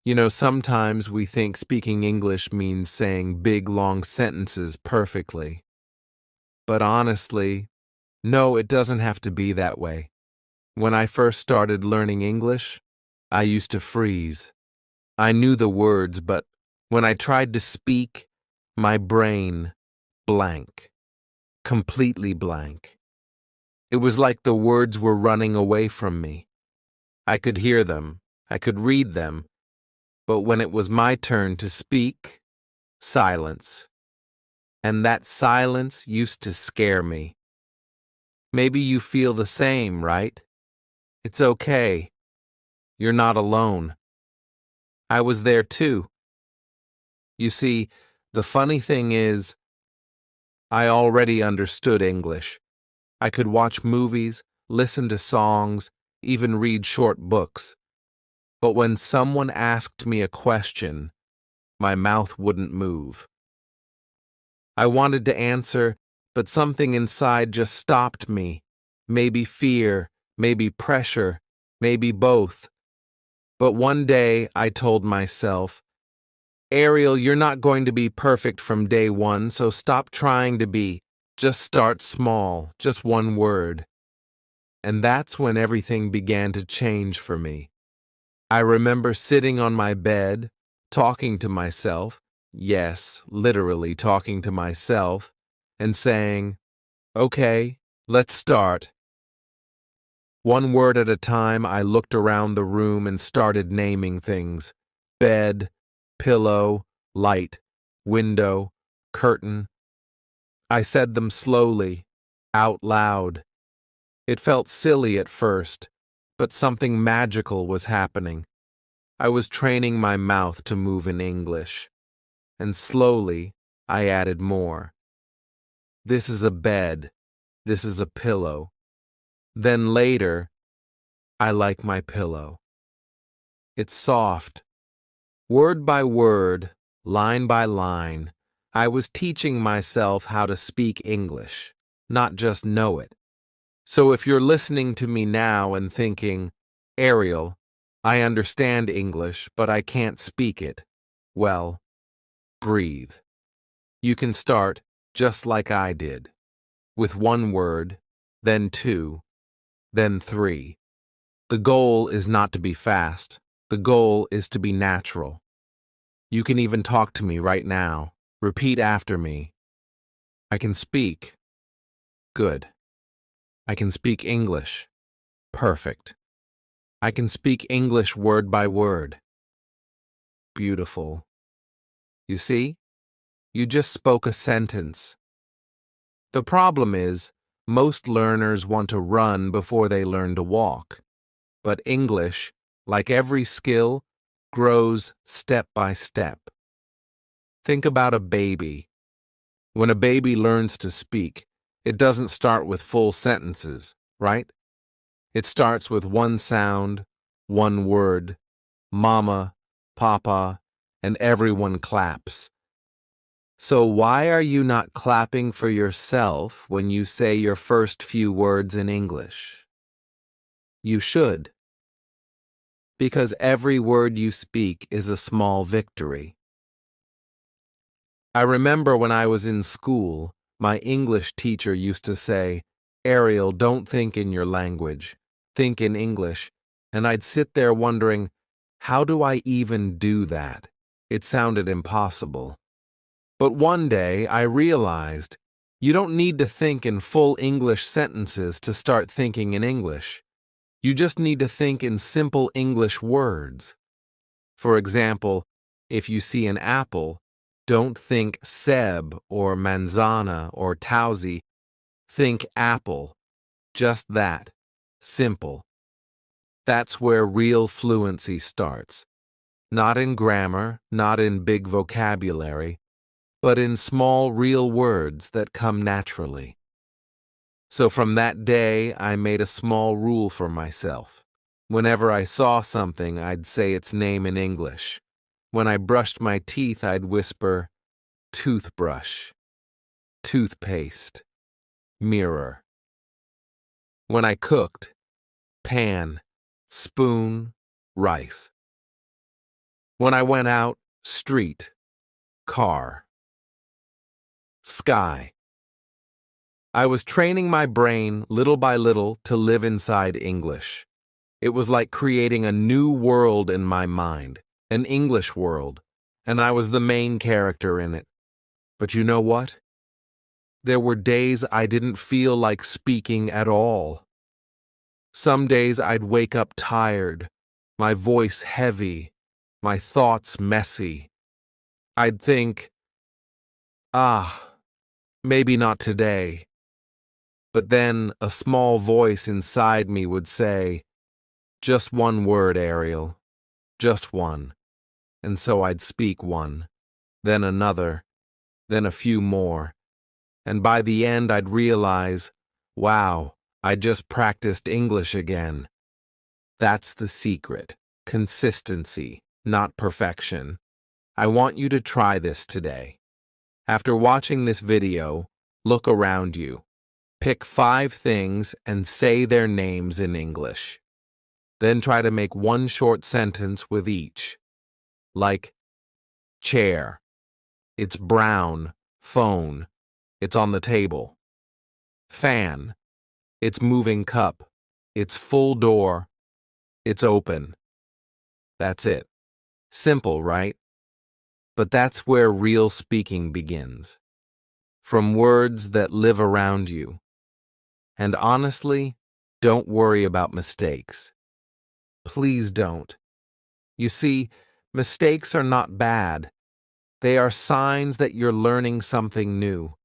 Sometimes we think speaking English means saying big, long sentences perfectly. But honestly, no, it doesn't have to be that way. When I first started learning English, I used to freeze. I knew the words, but when I tried to speak, my brain blank, completely blank. It was like the words were running away from me. I could hear them, I could read them, but when it was my turn to speak, silence. And that silence used to scare me. Maybe you feel the same, right? It's okay. You're not alone. I was there too. You see, the funny thing is, I already understood English. I could watch movies, listen to songs, even read short books. But when someone asked me a question, my mouth wouldn't move. I wanted to answer, but something inside just stopped me. Maybe fear, maybe pressure, maybe both. But one day I told myself, Ariel, you're not going to be perfect from day one, so stop trying to be. Just start small, just one word. And that's when everything began to change for me. I remember sitting on my bed, talking to myself, yes, literally talking to myself, and saying, okay, let's start. One word at a time, I looked around the room and started naming things. Bed, pillow, light, window, curtain. I said them slowly, out loud. It felt silly at first, but something magical was happening. I was training my mouth to move in English. And slowly, I added more. This is a bed. This is a pillow. Then later, I like my pillow. It's soft. Word by word, line by line, I was teaching myself how to speak English, not just know it. So if you're listening to me now and thinking, Ariel, I understand English, but I can't speak it, well, breathe. You can start just like I did, with one word, then two, then three. The goal is not to be fast. The goal is to be natural. You can even talk to me right now. Repeat after me. I can speak. Good. I can speak English. Perfect. I can speak English word by word. Beautiful. You see? You just spoke a sentence. The problem is, most learners want to run before they learn to walk. But English, like every skill, grows step by step. Think about a baby. When a baby learns to speak, it doesn't start with full sentences, right? It starts with one sound, one word, mama, papa, and everyone claps. So why are you not clapping for yourself when you say your first few words in English? You should. Because every word you speak is a small victory. I remember when I was in school, my English teacher used to say, Ariel, don't think in your language, think in English. And I'd sit there wondering, how do I even do that? It sounded impossible. But one day I realized, you don't need to think in full English sentences to start thinking in English. You just need to think in simple English words. For example, if you see an apple, don't think Seb or manzana or Tausi. Think apple. Just that. Simple. That's where real fluency starts. Not in grammar, not in big vocabulary, but in small real words that come naturally. So from that day, I made a small rule for myself. Whenever I saw something, I'd say its name in English. When I brushed my teeth, I'd whisper, toothbrush, toothpaste, mirror. When I cooked, pan, spoon, rice. When I went out, street, car, sky. I was training my brain little by little to live inside English. It was like creating a new world in my mind, an English world, and I was the main character in it. But you know what? There were days I didn't feel like speaking at all. Some days I'd wake up tired, my voice heavy, my thoughts messy. I'd think, maybe not today. But then a small voice inside me would say, just one word, Ariel, just one. And so I'd speak one, then another, then a few more. And by the end I'd realize, wow, I just practiced English again. That's the secret. Consistency, not perfection. I want you to try this today. After watching this video, look around you. Pick 5 things and say their names in English. Then try to make one short sentence with each. Like, chair. It's brown. Phone. It's on the table. Fan. It's moving cup. It's full door. It's open. That's it. Simple, right? But that's where real speaking begins. From words that live around you. And honestly, don't worry about mistakes. Please don't. You see, mistakes are not bad. They are signs that you're learning something new.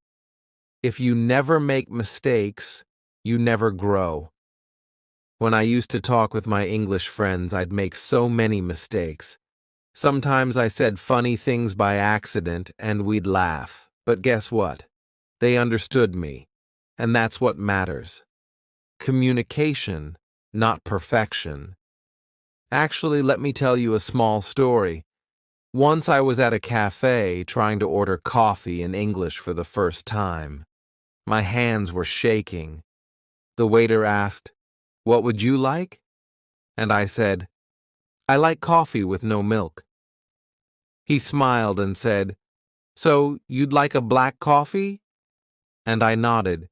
If you never make mistakes, you never grow. When I used to talk with my English friends, I'd make so many mistakes. Sometimes I said funny things by accident and we'd laugh. But guess what? They understood me. And that's what matters. Communication, not perfection. Actually, let me tell you a small story. Once I was at a cafe trying to order coffee in English for the first time. My hands were shaking. The waiter asked, "What would you like?" And I said, "I like coffee with no milk." He smiled and said, "So you'd like a black coffee?" And I nodded,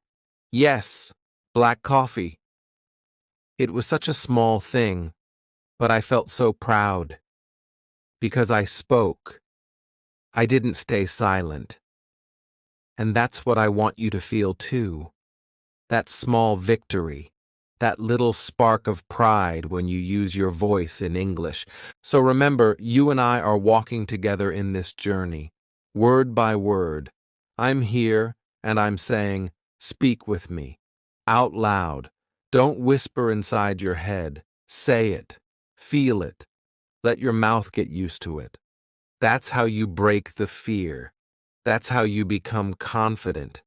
"Yes, black coffee." It was such a small thing, but I felt so proud. Because I spoke. I didn't stay silent. And that's what I want you to feel too. That small victory. That little spark of pride when you use your voice in English. So remember, you and I are walking together in this journey, word by word. I'm here, and I'm saying, speak with me, out loud. Don't whisper inside your head. Say it. Feel it. Let your mouth get used to it. That's how you break the fear. That's how you become confident.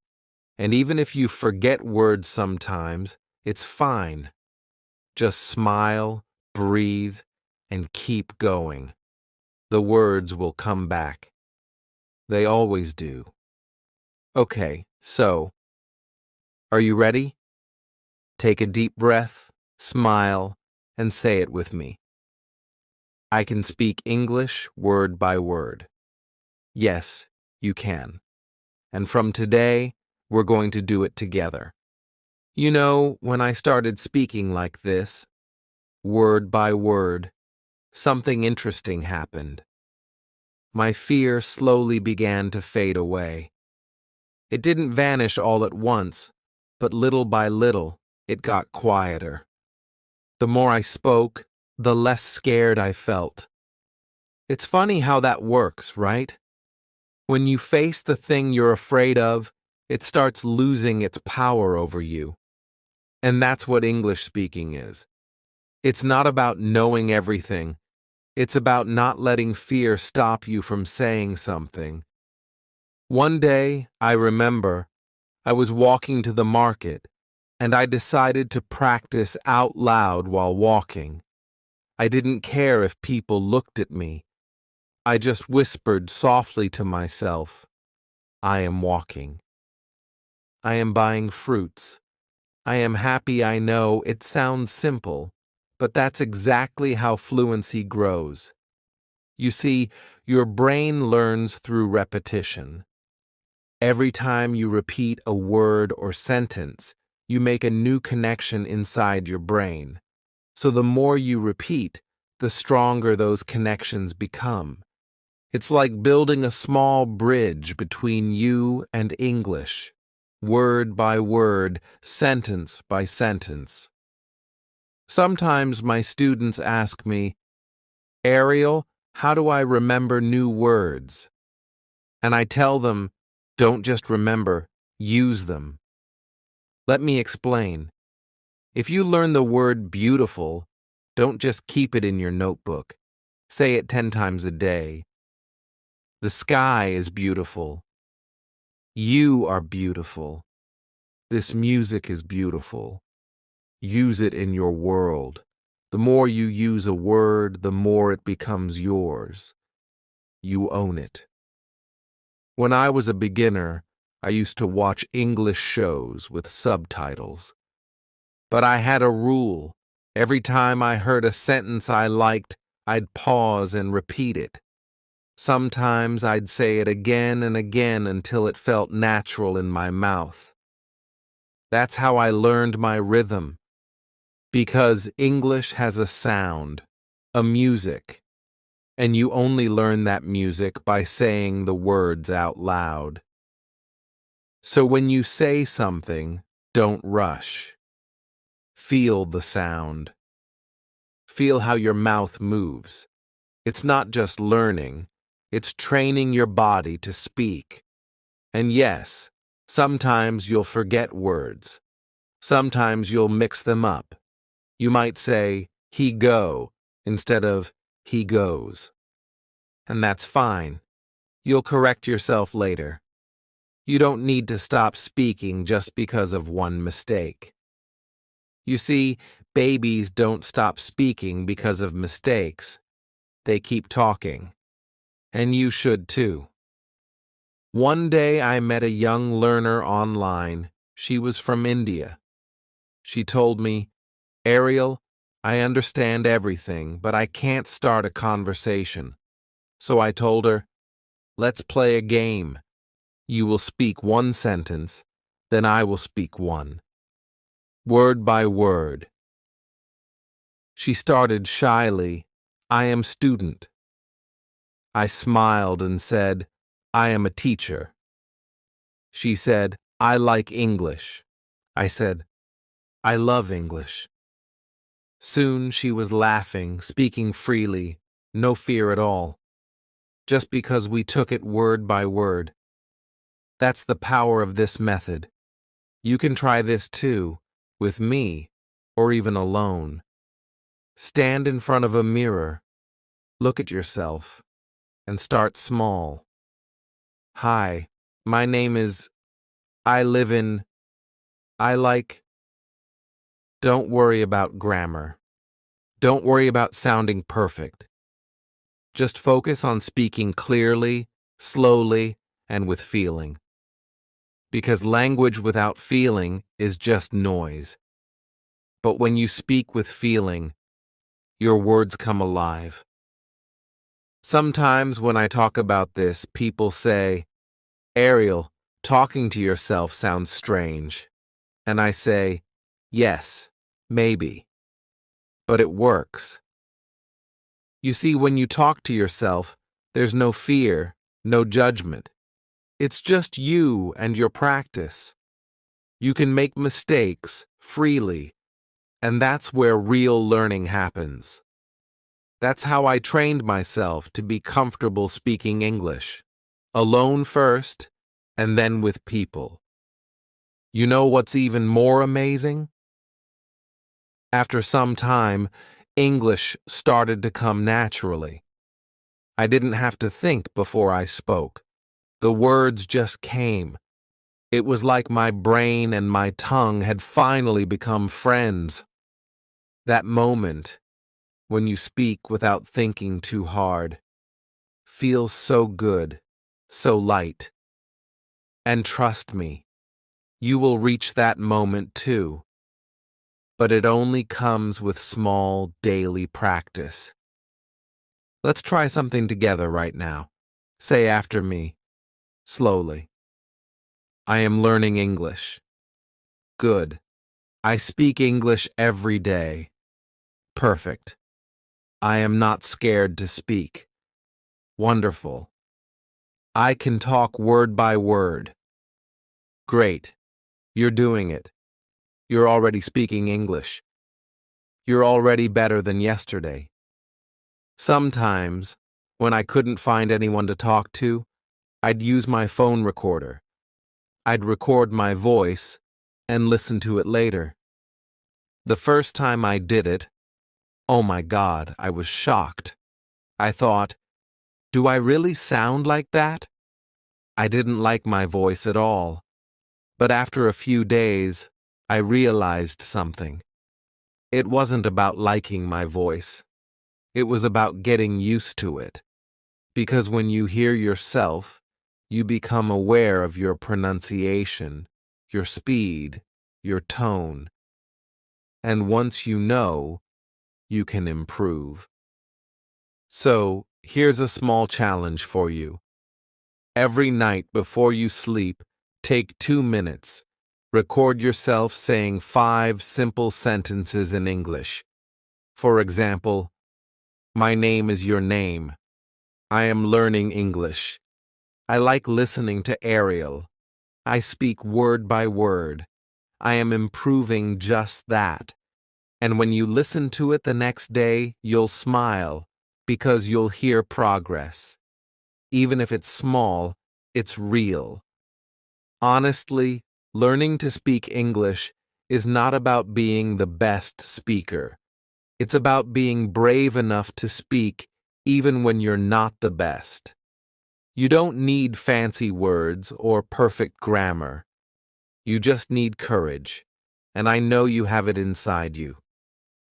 And even if you forget words sometimes, it's fine. Just smile, breathe, and keep going. The words will come back. They always do. Okay, so, are you ready? Take a deep breath, smile, and say it with me. I can speak English word by word. Yes, you can. And from today, we're going to do it together. You know, when I started speaking like this, word by word, something interesting happened. My fear slowly began to fade away. It didn't vanish all at once, but little by little, it got quieter. The more I spoke, the less scared I felt. It's funny how that works, right? When you face the thing you're afraid of, it starts losing its power over you. And that's what English speaking is. It's not about knowing everything. It's about not letting fear stop you from saying something. One day, I remember, I was walking to the market, and I decided to practice out loud while walking. I didn't care if people looked at me. I just whispered softly to myself, I am walking. I am buying fruits. I am happy. I know it sounds simple, but that's exactly how fluency grows. You see, your brain learns through repetition. Every time you repeat a word or sentence, you make a new connection inside your brain. So the more you repeat, the stronger those connections become. It's like building a small bridge between you and English, word by word, sentence by sentence. Sometimes my students ask me, Ariel, how do I remember new words? And I tell them, don't just remember, use them. Let me explain. If you learn the word beautiful, don't just keep it in your notebook. Say it 10 times a day. The sky is beautiful. You are beautiful. This music is beautiful. Use it in your world. The more you use a word, the more it becomes yours. You own it. When I was a beginner, I used to watch English shows with subtitles. But I had a rule. Every time I heard a sentence I liked, I'd pause and repeat it. Sometimes I'd say it again and again until it felt natural in my mouth. That's how I learned my rhythm. Because English has a sound, a music, and you only learn that music by saying the words out loud. So when you say something, don't rush. Feel the sound. Feel how your mouth moves. It's not just learning, it's training your body to speak. And yes, sometimes you'll forget words. Sometimes you'll mix them up. You might say, he go, instead of he goes. And that's fine. You'll correct yourself later. You don't need to stop speaking just because of one mistake. You see, babies don't stop speaking because of mistakes. They keep talking. And you should too. One day I met a young learner online. She was from India. She told me, Ariel, I understand everything, but I can't start a conversation. So I told her, let's play a game. You will speak one sentence, then I will speak one. Word by word. She started shyly, I am student. I smiled and said, I am a teacher. She said, I like English. I said, I love English. Soon she was laughing, speaking freely, no fear at all, just because we took it word by word. That's the power of this method. You can try this too, with me, or even alone. Stand in front of a mirror, look at yourself, and start small. Hi, my name is, I live in, I like. Don't worry about grammar. Don't worry about sounding perfect. Just focus on speaking clearly, slowly, and with feeling. Because language without feeling is just noise. But when you speak with feeling, your words come alive. Sometimes when I talk about this, people say, Ariel, talking to yourself sounds strange. And I say, yes, maybe. But it works. You see, when you talk to yourself, there's no fear, no judgment. It's just you and your practice. You can make mistakes freely, and that's where real learning happens. That's how I trained myself to be comfortable speaking English. Alone first, and then with people. You know what's even more amazing? After some time, English started to come naturally. I didn't have to think before I spoke. The words just came. It was like my brain and my tongue had finally become friends. That moment, when you speak without thinking too hard, feels so good, so light. And trust me, you will reach that moment too. But it only comes with small daily practice. Let's try something together right now. Say after me, slowly. I am learning English. Good. I speak English every day. Perfect. I am not scared to speak. Wonderful. I can talk word by word. Great. You're doing it. You're already speaking English. You're already better than yesterday. Sometimes, when I couldn't find anyone to talk to, I'd use my phone recorder. I'd record my voice and listen to it later. The first time I did it, oh my God, I was shocked. I thought, do I really sound like that? I didn't like my voice at all. But after a few days, I realized something. It wasn't about liking my voice. It was about getting used to it. Because when you hear yourself, you become aware of your pronunciation, your speed, your tone. And once you know, you can improve. So, here's a small challenge for you. Every night before you sleep, take 2 minutes. Record yourself saying 5 simple sentences in English. For example, my name is your name. I am learning English. I like listening to Ariel. I speak word by word. I am improving just that. And when you listen to it the next day, you'll smile because you'll hear progress. Even if it's small, it's real. Honestly, learning to speak English is not about being the best speaker. It's about being brave enough to speak even when you're not the best. You don't need fancy words or perfect grammar. You just need courage, and I know you have it inside you.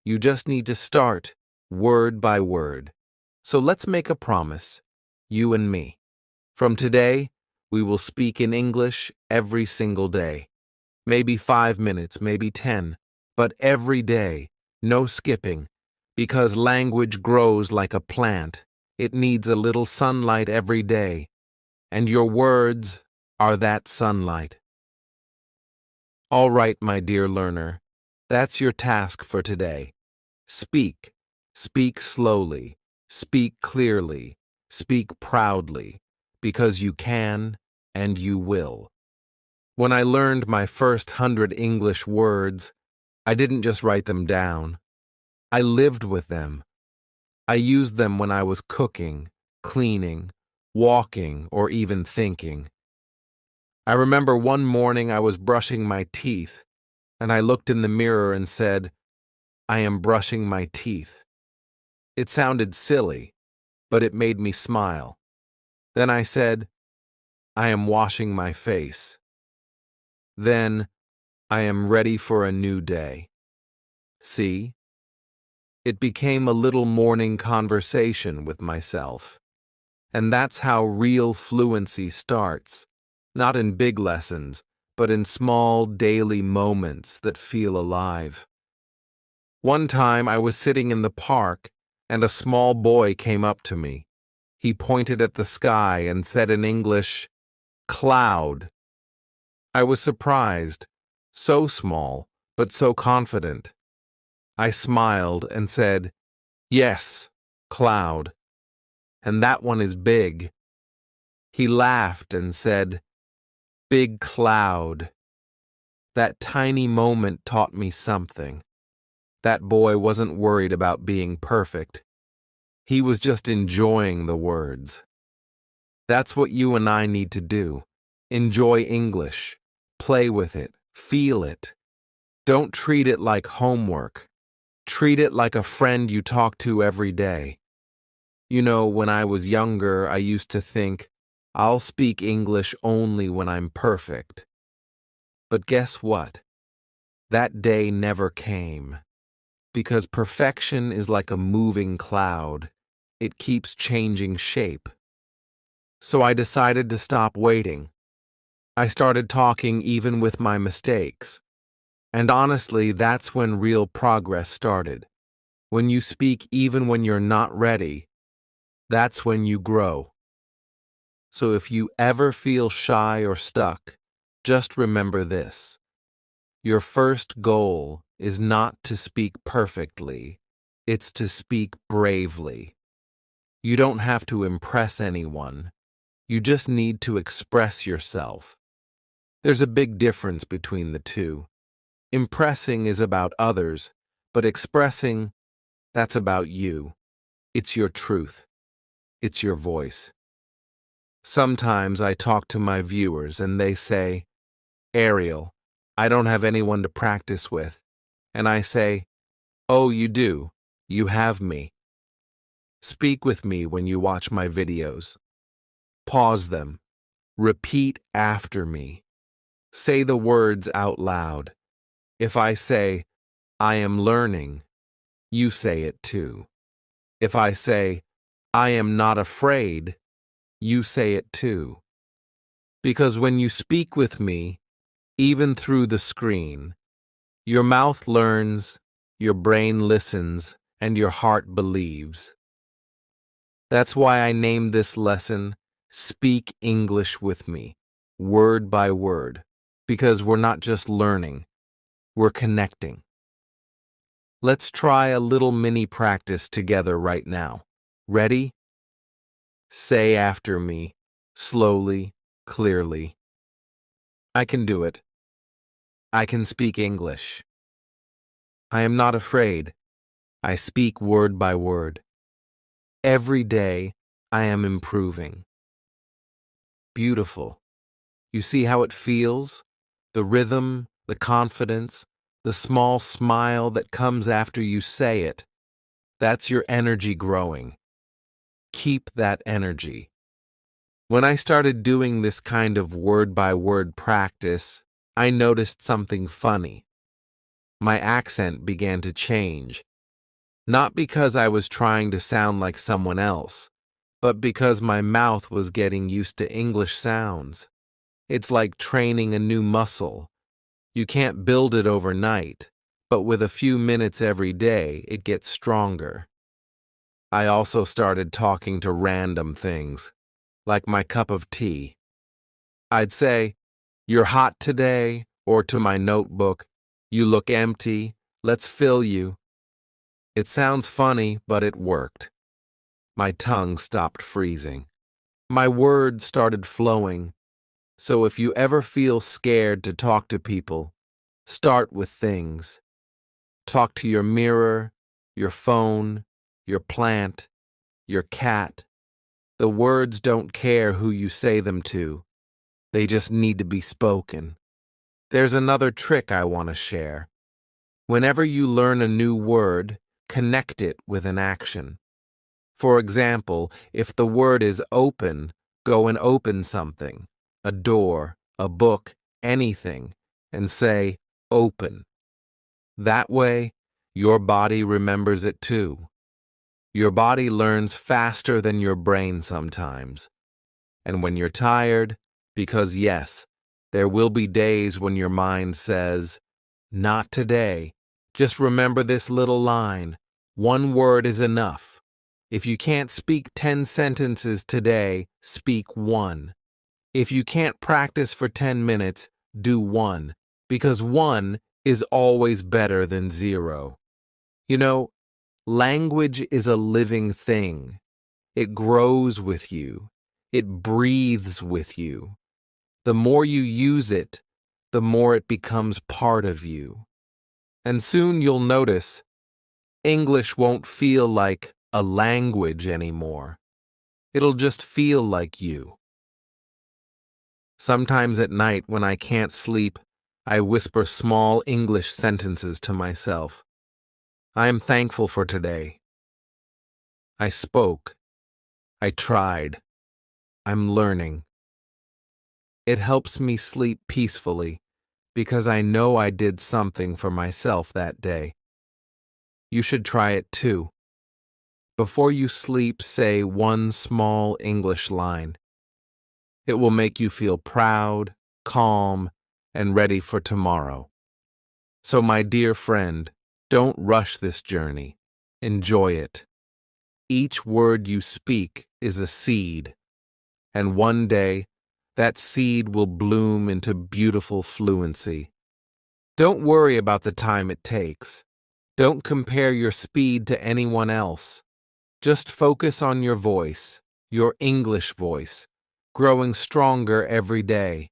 You just need to start, word by word. So let's make a promise, you and me. From today, we will speak in English every single day. Maybe 5 minutes, maybe 10, but every day, no skipping, because language grows like a plant. It needs a little sunlight every day, and your words are that sunlight. All right, my dear learner, that's your task for today. Speak. Speak slowly. Speak clearly. Speak proudly, because you can and you will. When I learned my first 100 English words, I didn't just write them down. I lived with them. I used them when I was cooking, cleaning, walking, or even thinking. I remember one morning I was brushing my teeth, and I looked in the mirror and said, I am brushing my teeth. It sounded silly, but it made me smile. Then I said, I am washing my face. Then, I am ready for a new day. See? It became a little morning conversation with myself. And that's how real fluency starts. Not in big lessons, but in small daily moments that feel alive. One time I was sitting in the park, and a small boy came up to me. He pointed at the sky and said in English, "Cloud." I was surprised, so small, but so confident. I smiled and said, "Yes, cloud. And that one is big." He laughed and said, "Big cloud." That tiny moment taught me something. That boy wasn't worried about being perfect. He was just enjoying the words. That's what you and I need to do. Enjoy English. Play with it. Feel it. Don't treat it like homework. Treat it like a friend you talk to every day. You know, when I was younger, I used to think, I'll speak English only when I'm perfect. But guess what? That day never came. Because perfection is like a moving cloud. It keeps changing shape. So I decided to stop waiting. I started talking even with my mistakes. And honestly, that's when real progress started. When you speak even when you're not ready, That's when you grow. So if you ever feel shy or stuck, just remember this. Your first goal is not to speak perfectly, it's to speak bravely. You don't have to impress anyone. You just need to express yourself. There's a big difference between the two. Impressing is about others, but expressing, that's about you. It's your truth. It's your voice. Sometimes I talk to my viewers and they say, Ariel, I don't have anyone to practice with. And I say, oh, you do. You have me. Speak with me when you watch my videos. Pause them. Repeat after me. Say the words out loud. If I say, I am learning, you say it too. If I say, I am not afraid, you say it too. Because when you speak with me, even through the screen, your mouth learns, your brain listens, and your heart believes. That's why I named this lesson, Speak English with Me, word by word, because we're not just learning, we're connecting. Let's try a little mini practice together right now. Ready? Say after me, slowly, clearly. I can do it. I can speak English. I am not afraid. I speak word by word. Every day, I am improving. Beautiful. You see how it feels? The rhythm, the confidence, the small smile that comes after you say it. That's your energy growing. Keep that energy. When I started doing this kind of word-by-word practice, I noticed something funny. My accent began to change. Not because I was trying to sound like someone else, but because my mouth was getting used to English sounds. It's like training a new muscle. You can't build it overnight, but with a few minutes every day, it gets stronger. I also started talking to random things, like my cup of tea. I'd say, "You're hot today," or to my notebook, "You look empty, let's fill you." It sounds funny, but it worked. My tongue stopped freezing. My words started flowing. So if you ever feel scared to talk to people, start with things. Talk to your mirror, your phone, your plant, your cat. The words don't care who you say them to. They just need to be spoken. There's another trick I want to share. Whenever you learn a new word, connect it with an action. For example, if the word is open, go and open something, a door, a book, anything, and say, open. That way, your body remembers it too. Your body learns faster than your brain sometimes. And when you're tired, because yes, there will be days when your mind says, not today. Just remember this little line. One word is enough. If you can't speak 10 sentences today, speak one. If you can't practice for 10 minutes, do one, because one is always better than zero. You know, language is a living thing. It grows with you. It breathes with you. The more you use it, the more it becomes part of you. And soon you'll notice English won't feel like a language anymore. It'll just feel like you. Sometimes at night when I can't sleep, I whisper small English sentences to myself. I am thankful for today. I spoke. I tried. I'm learning. It helps me sleep peacefully because I know I did something for myself that day. You should try it too. Before you sleep, say one small English line. It will make you feel proud, calm, and ready for tomorrow. So, my dear friend, don't rush this journey. Enjoy it. Each word you speak is a seed, and one day, that seed will bloom into beautiful fluency. Don't worry about the time it takes. Don't compare your speed to anyone else. Just focus on your voice, your English voice, growing stronger every day.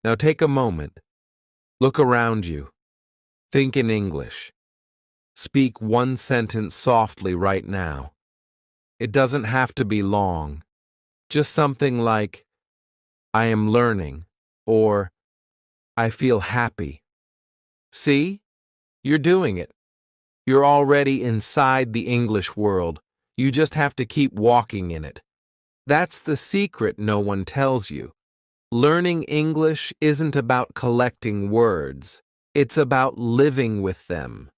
Now take a moment. Look around you. Think in English. Speak one sentence softly right now. It doesn't have to be long. Just something like, I am learning, or I feel happy. See? You're doing it. You're already inside the English world. You just have to keep walking in it. That's the secret no one tells you. Learning English isn't about collecting words. It's about living with them.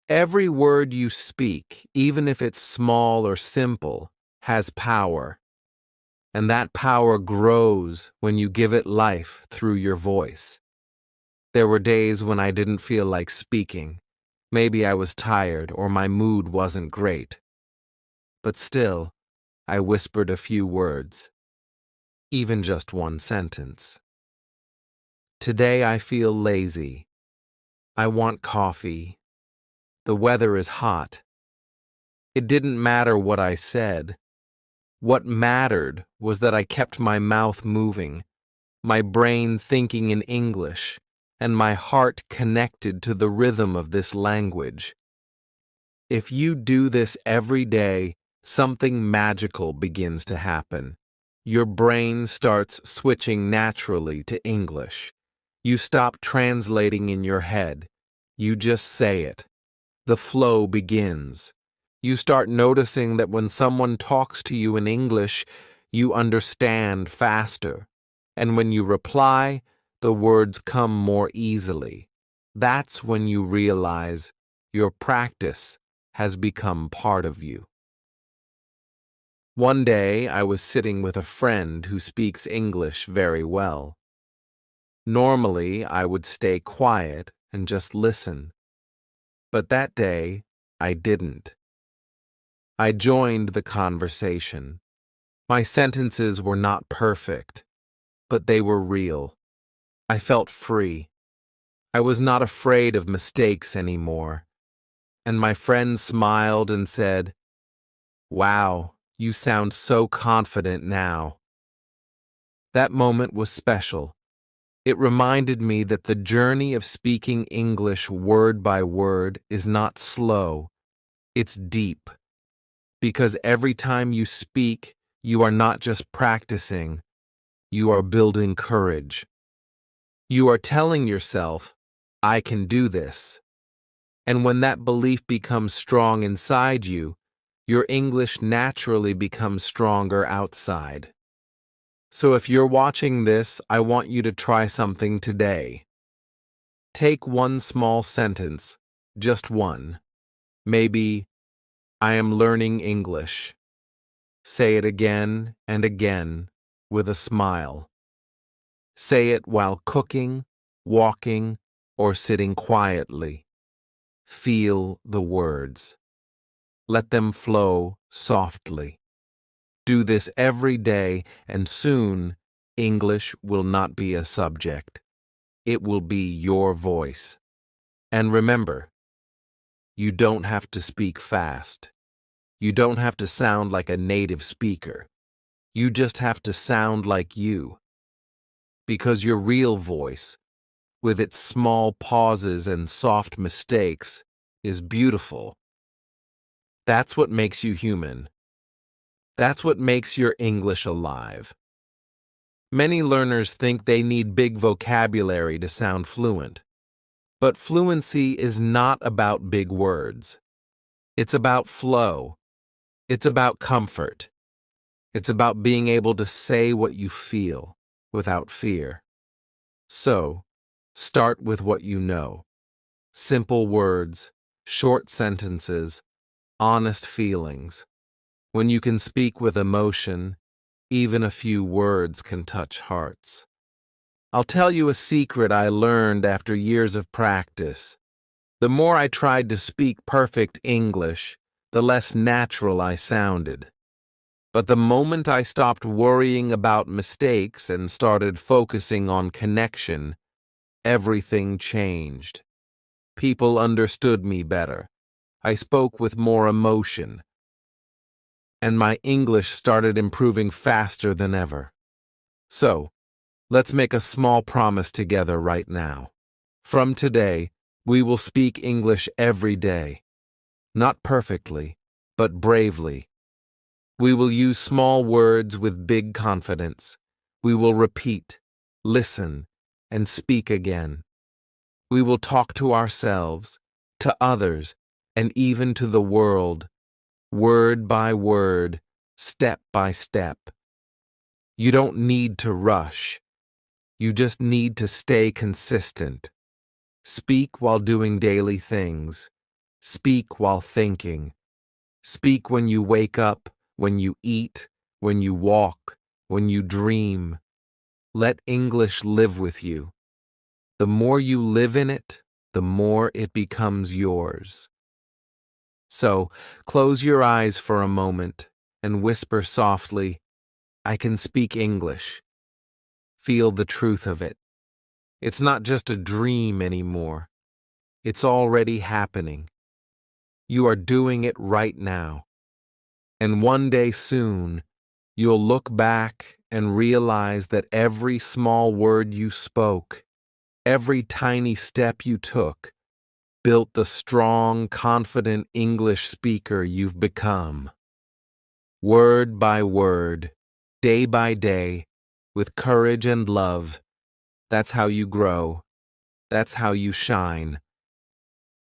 Every word you speak, even if it's small or simple, has power. And that power grows when you give it life through your voice. There were days when I didn't feel like speaking. Maybe I was tired or my mood wasn't great. But still, I whispered a few words, even just one sentence. Today I feel lazy. I want coffee. The weather is hot. It didn't matter what I said. What mattered was that I kept my mouth moving, my brain thinking in English, and my heart connected to the rhythm of this language. If you do this every day, something magical begins to happen. Your brain starts switching naturally to English. You stop translating in your head. You just say it. The flow begins. You start noticing that when someone talks to you in English, you understand faster. And when you reply, the words come more easily. That's when you realize your practice has become part of you. One day, I was sitting with a friend who speaks English very well. Normally, I would stay quiet and just listen. But that day, I didn't. I joined the conversation. My sentences were not perfect, but they were real. I felt free. I was not afraid of mistakes anymore. And my friend smiled and said, "Wow, you sound so confident now." That moment was special. It reminded me that the journey of speaking English word by word is not slow, it's deep. Because every time you speak, you are not just practicing, you are building courage. You are telling yourself, I can do this. And when that belief becomes strong inside you, your English naturally becomes stronger outside. So if you're watching this, I want you to try something today. Take one small sentence, just one. Maybe, I am learning English. Say it again and again with a smile. Say it while cooking, walking, or sitting quietly. Feel the words. Let them flow softly. Do this every day, and soon English will not be a subject. It will be your voice. And remember, you don't have to speak fast. You don't have to sound like a native speaker. You just have to sound like you. Because your real voice, with its small pauses and soft mistakes, is beautiful. That's what makes you human. That's what makes your English alive. Many learners think they need big vocabulary to sound fluent. But fluency is not about big words. It's about flow. It's about comfort. It's about being able to say what you feel without fear. So, start with what you know. Simple words, short sentences, honest feelings. When you can speak with emotion, even a few words can touch hearts. I'll tell you a secret I learned after years of practice. The more I tried to speak perfect English, the less natural I sounded. But the moment I stopped worrying about mistakes and started focusing on connection, everything changed. People understood me better. I spoke with more emotion, and my English started improving faster than ever. So, let's make a small promise together right now. From today, we will speak English every day. Not perfectly, but bravely. We will use small words with big confidence. We will repeat, listen, and speak again. We will talk to ourselves, to others, and even to the world, word by word, step by step. You don't need to rush. You just need to stay consistent. Speak while doing daily things. Speak while thinking. Speak when you wake up, when you eat, when you walk, when you dream. Let English live with you. The more you live in it, the more it becomes yours. So, close your eyes for a moment and whisper softly, I can speak English. Feel the truth of it. It's not just a dream anymore. It's already happening. You are doing it right now. And one day soon, you'll look back and realize that every small word you spoke, every tiny step you took, built the strong, confident English speaker you've become. Word by word, day by day, with courage and love, that's how you grow. That's how you shine.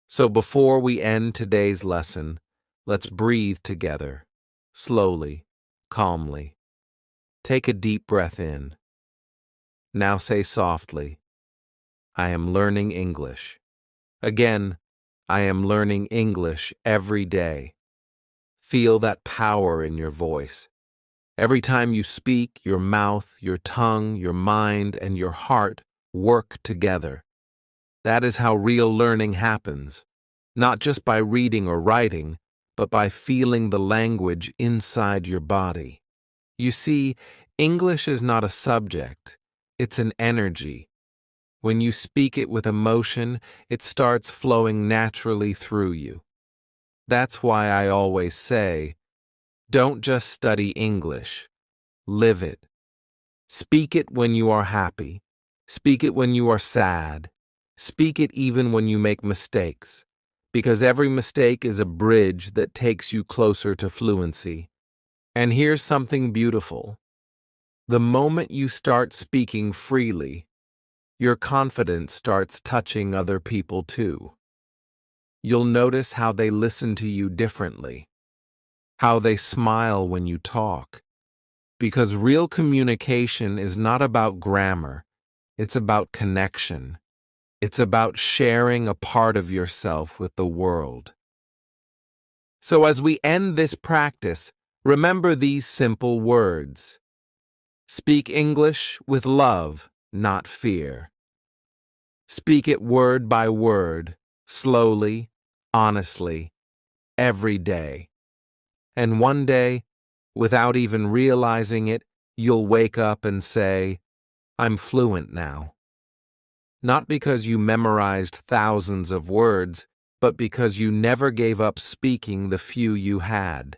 So before we end today's lesson, let's breathe together, slowly, calmly. Take a deep breath in. Now say softly, I am learning English. Again, I am learning English every day. Feel that power in your voice. Every time you speak, your mouth, your tongue, your mind, and your heart work together. That is how real learning happens, not just by reading or writing, but by feeling the language inside your body. You see, English is not a subject, it's an energy. When you speak it with emotion, it starts flowing naturally through you. That's why I always say, don't just study English, live it. Speak it when you are happy. Speak it when you are sad. Speak it even when you make mistakes, because every mistake is a bridge that takes you closer to fluency. And here's something beautiful. The moment you start speaking freely, your confidence starts touching other people too. You'll notice how they listen to you differently, how they smile when you talk. Because real communication is not about grammar, it's about connection. It's about sharing a part of yourself with the world. So as we end this practice, remember these simple words. Speak English with love, not fear. Speak it word by word, slowly, honestly, every day. And one day, without even realizing it, you'll wake up and say, I'm fluent now. Not because you memorized thousands of words, but because you never gave up speaking the few you had.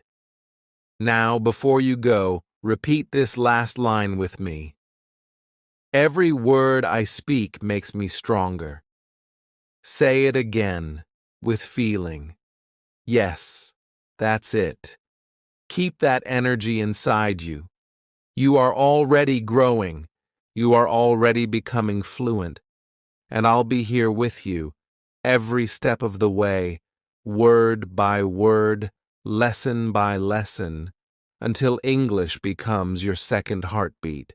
Now, before you go, repeat this last line with me. Every word I speak makes me stronger. Say it again, with feeling. Yes, that's it. Keep that energy inside you. You are already growing. You are already becoming fluent. And I'll be here with you, every step of the way, word by word, lesson by lesson, until English becomes your second heartbeat.